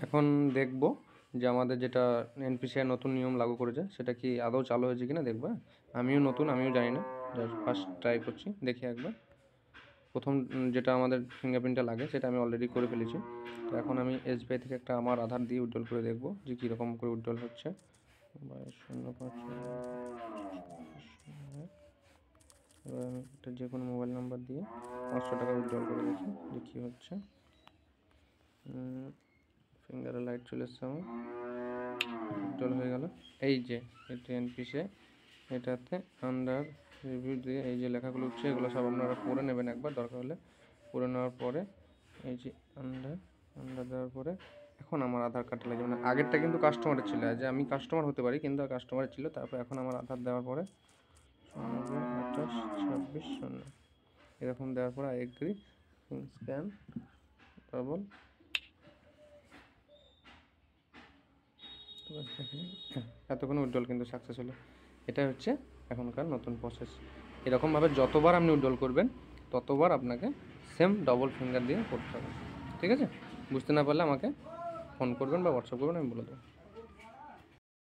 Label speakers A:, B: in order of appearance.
A: এখন দেখব যে আমাদের যেটা এনপিসিআই নতুন নিয়ম লাগু করেছে সেটা কি আদৌ চালু হয়েছে কিনা দেখবো। আমিও নতুন, আমিও জানি না, ফার্স্ট ট্রাই করছি, দেখি একবার। প্রথম যেটা আমাদের ফিঙ্গারপ্রিন্টটা লাগে সেটা আমি অলরেডি করে ফেলেছি। তো এখন আমি এসবিআই থেকে একটা আমার আধার দিয়ে উইথড্রল করে দেখবো যে কীরকম করে উইথড্রল হচ্ছে। 2205 এবার আমি একটা যে কোনো মোবাইল নাম্বার দিয়ে 500 টাকা উইথড্রল করে দেখি যে কী হচ্ছে। ফিঙ্গারে লাইট চলে এসছে, আমার উইথড্রল হয়ে গেল। এই যে এটা এনপিসিআই, এটাতে আন্ডার রিভিউ দিয়ে এই যে লেখাগুলো উঠছে এগুলো সব আপনারা পড়ে নেবেন একবার, দরকার হলে। পড়ে নেওয়ার পরে এই যে আন্ডার দেওয়ার পরে এখন আমার আধার কার্ডটা লাগবে। মানে আগেরটা কিন্তু কাস্টমারের ছিল, যে আমি কাস্টমার হতে পারি কিন্তু কাস্টমারের ছিল। তারপর এখন আমার আধার দেওয়ার পরে 2826 এরকম দেওয়ার পরে আই এগ্রি, স্ক্যান ডবল। এতক্ষণ উইথড্রল কিন্তু সাকসেস হলো। এটা হচ্ছে এখনকার নতুন প্রসেস। এরকমভাবে যতবার আপনি উইথড্রল করবেন ততবার আপনাকে সেম ডবল ফিঙ্গার দিয়ে করতে হবে। ঠিক আছে? বুঝতে না পারলে আমাকে ফোন করবেন বা হোয়াটসঅ্যাপ করবেন, আমি বলে দেবো।